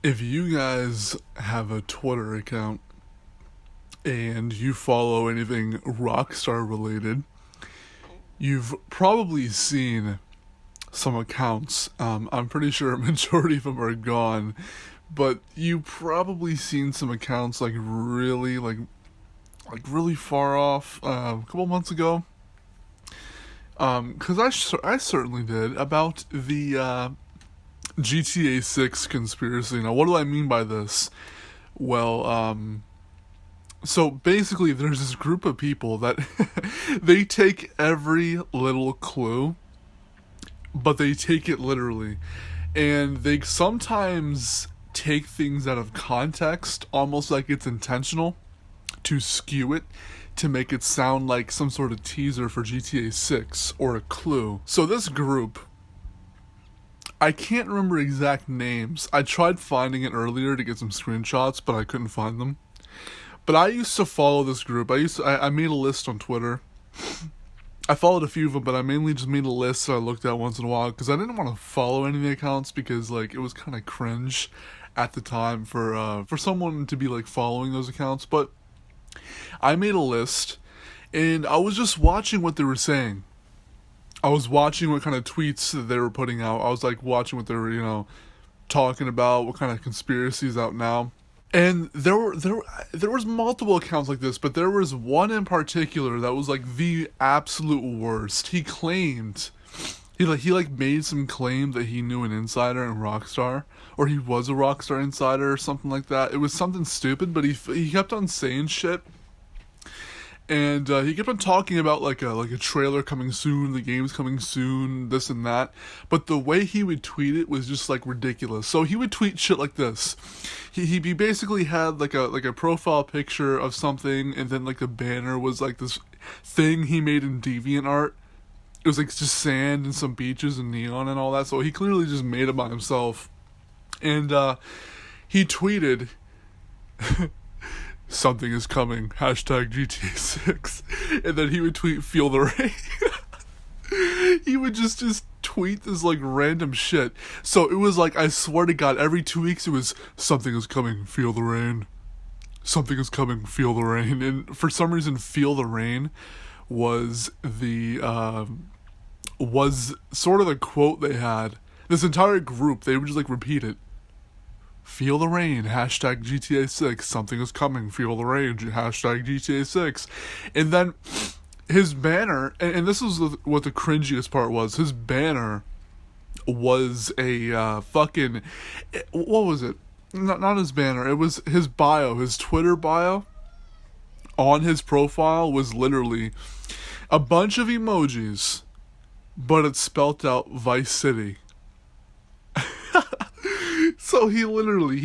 If you guys have a Twitter account and you follow anything Rockstar related, you've probably seen some accounts. I'm pretty sure a majority of them are gone, but you probably seen some accounts really far off a couple months ago. Because I certainly did, about the GTA 6 conspiracy. Now, what do I mean by this? Well, so basically, there's this group of people that they take every little clue, but they take it literally. And they sometimes take things out of context, almost like it's intentional, to skew it, to make it sound like some sort of teaser for GTA 6 or a clue. So this group, I can't remember exact names. I tried finding it earlier to get some screenshots, but I couldn't find them. But I used to follow this group. I made a list on Twitter. I followed a few of them, but I mainly just made a list that I looked at once in a while because I didn't want to follow any of the accounts because it was kind of cringe at the time for someone to be following those accounts. But I made a list and I was just watching what they were saying. I was watching what kind of tweets that they were putting out. I was watching what they were, talking about, what kind of conspiracies out now. And there was multiple accounts like this, but there was one in particular that was the absolute worst. He claimed he made some claim that he knew an insider in Rockstar, or he was a Rockstar insider or something like that. It was something stupid, but he kept on saying shit. And he kept on talking about a trailer coming soon, the game's coming soon, this and that. But the way he would tweet it was just ridiculous. So he would tweet shit like this. He basically had a profile picture of something, and then the banner was this thing he made in DeviantArt. It was just sand and some beaches and neon and all that. So he clearly just made it by himself. And he tweeted, "Something is coming, hashtag GTA 6. And then he would tweet, "Feel the rain." He would just tweet this random shit. So it was I swear to God, every 2 weeks it was, "Something is coming, feel the rain. Something is coming, feel the rain." And for some reason, "Feel the rain" was was sort of the quote they had. This entire group, they would just repeat it. "Feel the rain, hashtag GTA 6, something is coming, feel the rain, hashtag GTA 6. And then his banner, and this was what the cringiest part was, his banner was a fucking, what was it? Not his banner, it was his bio, his Twitter bio. On his profile was literally a bunch of emojis, but it spelt out Vice City. So he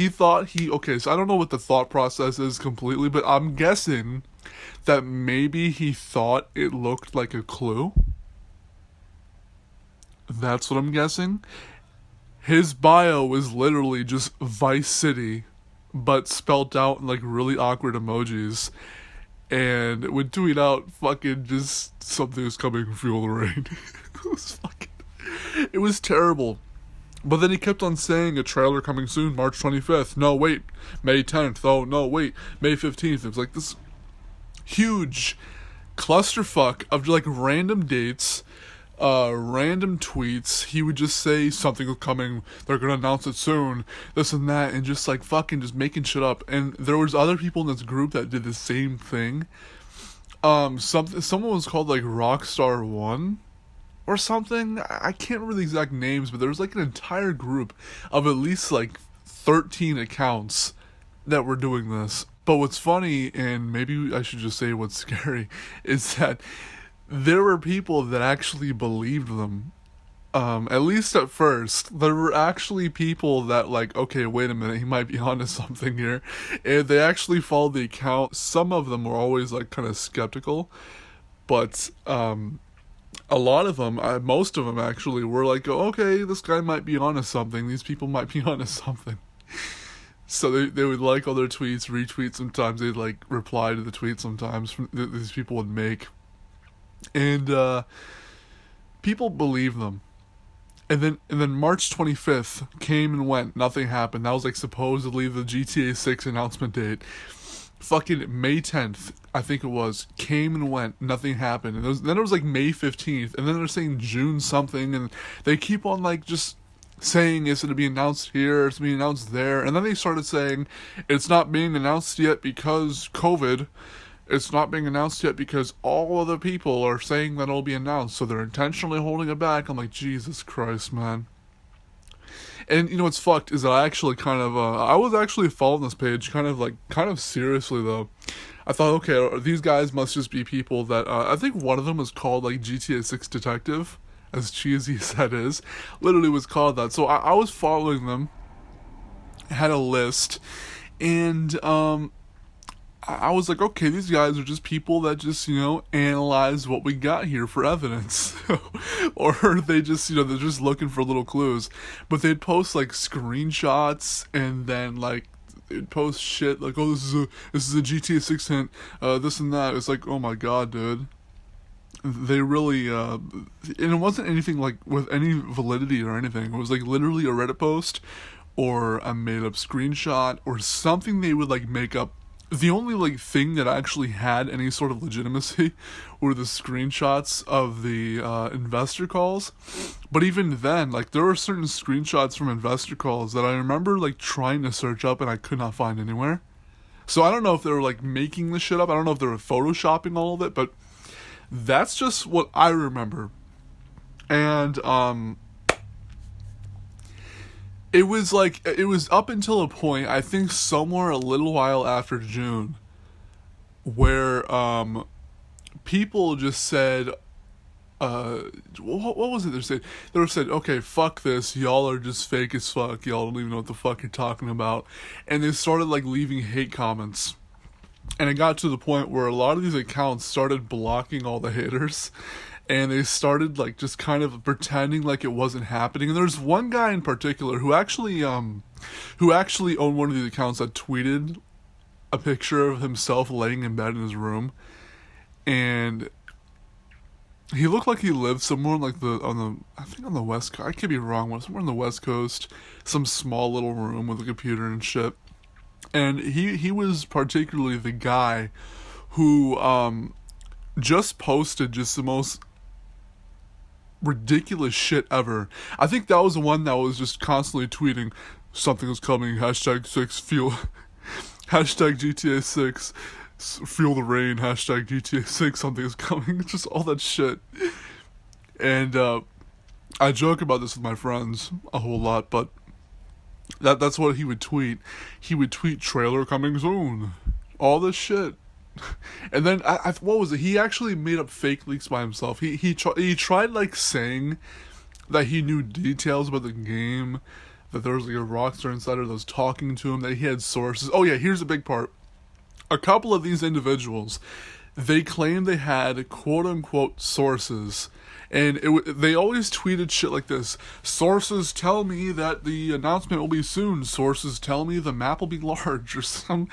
thought so I don't know what the thought process is completely, but I'm guessing that maybe he thought it looked like a clue. That's what I'm guessing. His bio was literally just Vice City, but spelt out in really awkward emojis. And it would tweet out fucking just, "Something is coming, feel the rain." It was terrible. But then he kept on saying, "A trailer coming soon, March 25th. No, wait, May 10th. Oh, no, wait, May 15th. It was this huge clusterfuck of random dates, random tweets. He would just say, "Something is coming, they're gonna announce it soon, this and that," and just fucking just making shit up. And there was other people in this group that did the same thing. Someone was called Rockstar 1 or something. I can't remember the exact names, but there was an entire group of at least 13 accounts that were doing this. But what's funny, and maybe I should just say what's scary, is that there were people that actually believed them. At least at first, there were actually people that okay, wait a minute, he might be onto something here. And they actually followed the account. Some of them were always kind of skeptical, but a lot of them, most of them actually, were okay, this guy might be onto something. These people might be onto something. So they would all their tweets, retweet sometimes. They'd reply to the tweet sometimes these people would make. And people believe them. And then March 25th came and went, nothing happened. That was like supposedly the GTA 6 announcement date. Fucking May 10th, I think it was, came and went, nothing happened. And then it was like May 15th, and then they're saying June something, and they keep on like just saying it's going to be announced here, it's going to be announced there, and then they started saying it's not being announced yet because COVID, it's not being announced yet because all other people are saying that it'll be announced, so they're intentionally holding it back. I'm like, Jesus Christ, man. And you know what's fucked is that I actually I was actually following this page kind of seriously though. I thought, okay, these guys must just be people that, I think one of them was called like GTA 6 Detective, as cheesy as that is, literally was called that. So I was following them, had a list, and I was like, okay, these guys are just people that just, analyze what we got here for evidence. Or they just, they're just looking for little clues. But they'd post, like, screenshots, and then, like, they'd post shit, like, oh, this is a GTA 6 hint, this and that. It's like, oh my god, dude. They really, and it wasn't anything, like, with any validity or anything. It was, like, literally a Reddit post, or a made-up screenshot, or something they would, like, make up. The only, like, thing that actually had any sort of legitimacy were the screenshots of the investor calls. But even then, like, there were certain screenshots from investor calls that I remember, like, trying to search up and I could not find anywhere. So I don't know if they were, like, making the shit up. I don't know if they were photoshopping all of it, but that's just what I remember. And, it was up until a point, I think somewhere a little while after June, where people just said, what was it they said? They said, okay, fuck this, y'all are just fake as fuck, y'all don't even know what the fuck you're talking about. And they started like leaving hate comments. And it got to the point where a lot of these accounts started blocking all the haters. And they started, like, just kind of pretending like it wasn't happening. And there's one guy in particular who actually owned one of these accounts that tweeted a picture of himself laying in bed in his room. And he looked like he lived somewhere like on the West Coast. I could be wrong, somewhere on the West Coast. Some small little room with a computer and shit. And he was particularly the guy who, just posted just the most ridiculous shit ever. I think that was the one that was just constantly tweeting, something is coming, hashtag 6 fuel, hashtag GTA 6, feel the rain, hashtag GTA 6, something is coming, just all that shit. And I joke about this with my friends a whole lot, but that's what he would tweet. He would tweet trailer coming soon, all this shit. And then what was it? He actually made up fake leaks by himself. He tried like saying that he knew details about the game, that there was like a Rockstar insider that was talking to him, that he had sources. Oh yeah, here's a big part. A couple of these individuals, they claimed they had quote unquote sources. And they always tweeted shit like this. Sources tell me that the announcement will be soon. Sources tell me the map will be large. Or some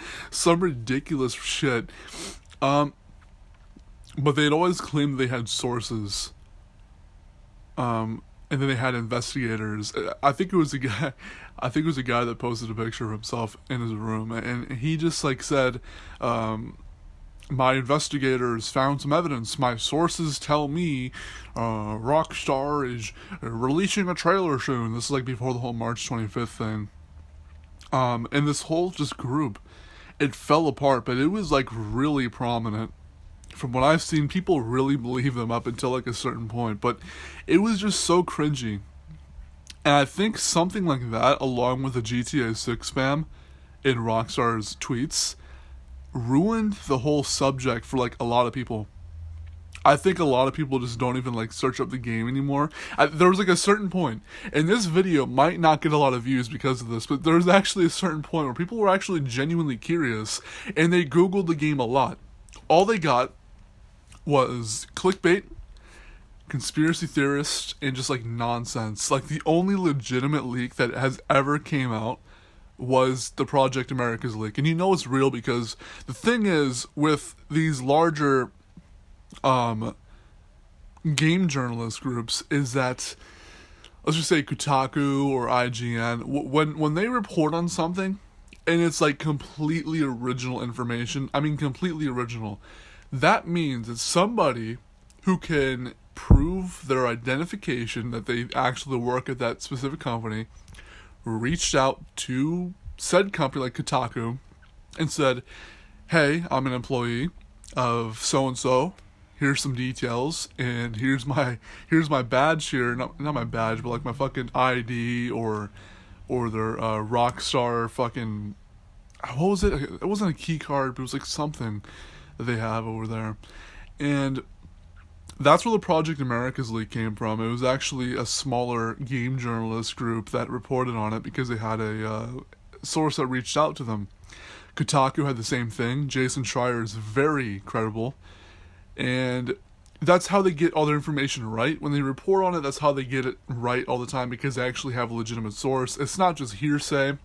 ridiculous shit. But they'd always claimed they had sources. And then they had investigators. I think it was a guy that posted a picture of himself in his room. And he just like said, my investigators found some evidence. My sources tell me Rockstar is releasing a trailer soon. This is like before the whole March 25th thing. And this whole just group, it fell apart, but it was like really prominent. From what I've seen, people really believe them up until like a certain point. But it was just so cringy. And I think something like that, along with the GTA 6 spam in Rockstar's tweets, ruined the whole subject for like a lot of people. I think a lot of people just don't even like search up the game anymore. There was like a certain point, and this video might not get a lot of views because of this, but there was actually a certain point where people were actually genuinely curious, and they Googled the game a lot. All they got was clickbait, conspiracy theorists, and just like nonsense. Like the only legitimate leak that has ever came out was the Project America's leak. And you know it's real because the thing is, with these larger game journalist groups, is that let's just say Kotaku or IGN, when they report on something and it's like completely original information, I mean completely original, that means it's somebody who can prove their identification that they actually work at that specific company, reached out to said company like Kotaku and said, hey, I'm an employee of so and so. Here's some details, and here's my badge here. Not my badge, but like my fucking ID or their Rockstar fucking, what was it? It wasn't a key card, but it was like something that they have over there, and that's where the Project Americas leak came from. It was actually a smaller game journalist group that reported on it because they had a source that reached out to them. Kotaku had the same thing. Jason Schreier is very credible. And that's how they get all their information right. When they report on it, that's how they get it right all the time because they actually have a legitimate source. It's not just hearsay.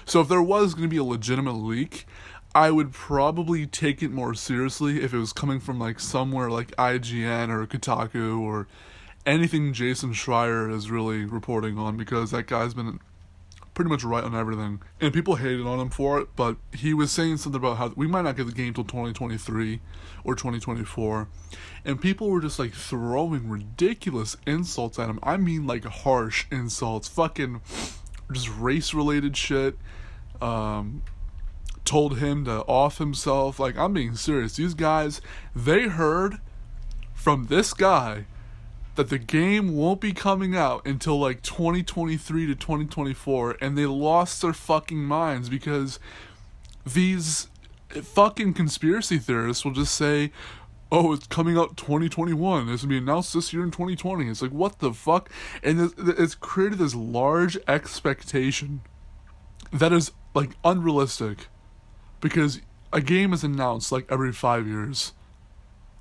So if there was going to be a legitimate leak, I would probably take it more seriously if it was coming from like somewhere like IGN or Kotaku or anything Jason Schreier is really reporting on, because that guy's been pretty much right on everything. And people hated on him for it, but he was saying something about how we might not get the game till 2023 or 2024. And people were just like throwing ridiculous insults at him. I mean like harsh insults. Fucking just race-related shit. Told him to off himself. Like, I'm being serious. These guys, they heard from this guy that the game won't be coming out until like 2023 to 2024, and they lost their fucking minds because these fucking conspiracy theorists will just say, oh, it's coming out 2021, it's gonna be announced this year in 2020. It's like, what the fuck? And it's created this large expectation that is like unrealistic, because a game is announced like every 5 years,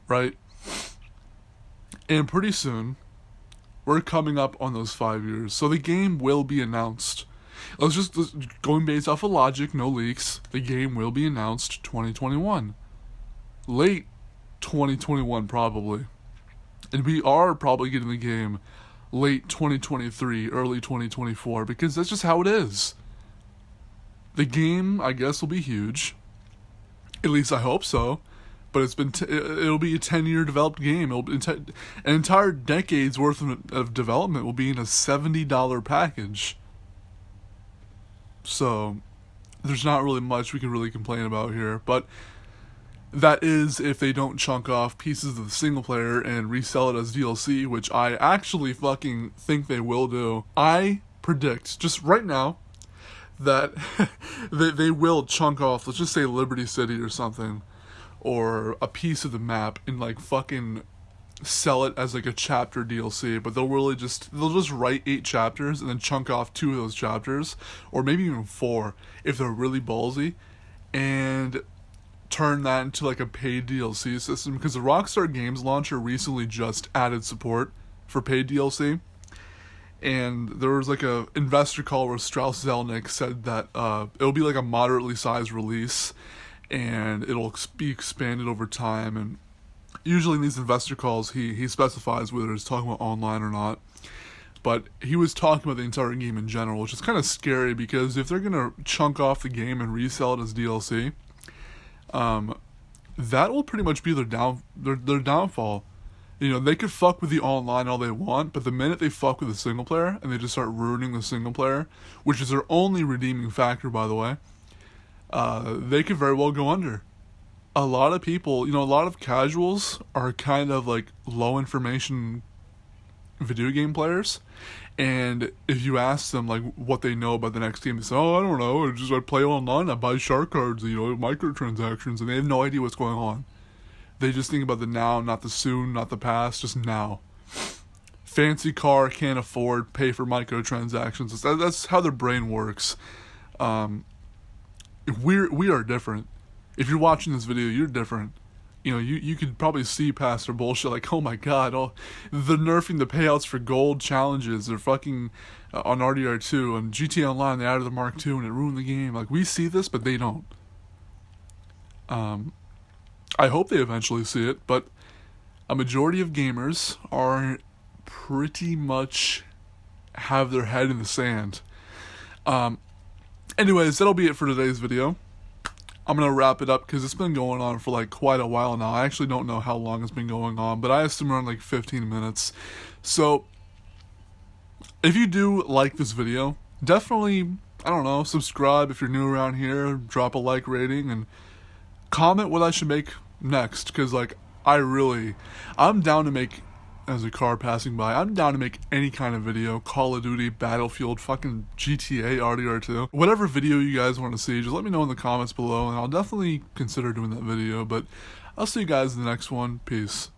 right? And pretty soon, we're coming up on those 5 years. So the game will be announced. Going based off of logic, no leaks, the game will be announced 2021. Late 2021, probably. And we are probably getting the game late 2023, early 2024, because that's just how it is. The game, I guess, will be huge. At least I hope so. But it'll be a 10-year developed game. An entire decade's worth of development will be in a $70 package. So there's not really much we can really complain about here. But that is if they don't chunk off pieces of the single player and resell it as DLC, which I actually fucking think they will do. I predict, just right now, that they will chunk off, let's just say Liberty City or something, or a piece of the map, and like fucking sell it as like a chapter DLC. But they'll just write 8 chapters and then chunk off 2 of those chapters, or maybe even 4 if they're really ballsy, and turn that into like a paid DLC system, because the Rockstar Games launcher recently just added support for paid DLC. And there was like a investor call where Strauss Zelnick said that it'll be like a moderately sized release, and it'll be expanded over time. And usually in these investor calls, he specifies whether he's talking about online or not. But he was talking about the entire game in general, which is kind of scary, because if they're gonna chunk off the game and resell it as DLC, that will pretty much be their downfall. You know, they could fuck with the online all they want, but the minute they fuck with the single player and they just start ruining the single player, which is their only redeeming factor, by the way, they could very well go under. A lot of people, a lot of casuals are kind of like low information video game players, and if you ask them like what they know about the next game, they say, oh, I don't know, I play online, I buy shark cards, microtransactions, and they have no idea what's going on. They just think about the now, not the soon, not the past, just now. Fancy car, can't afford, pay for microtransactions. That's how their brain works. We are different. If you're watching this video, you're different. You could probably see past their bullshit, like, oh my god, they're nerfing the payouts for gold challenges. They're fucking on RDR2 and GTA Online, they added the Mark II and it ruined the game. Like, we see this, but they don't. I hope they eventually see it, but a majority of gamers are pretty much have their head in the sand. Anyways, that'll be it for today's video. I'm going to wrap it up because it's been going on for like quite a while now. I actually don't know how long it's been going on, but I assume around like 15 minutes. So, if you do like this video, definitely, I don't know, subscribe if you're new around here, drop a like rating, and comment what I should make next, because like, I'm down to make, as a car passing by, I'm down to make any kind of video, Call of Duty, Battlefield, fucking GTA, RDR2, whatever video you guys want to see, just let me know in the comments below, and I'll definitely consider doing that video, but I'll see you guys in the next one. Peace.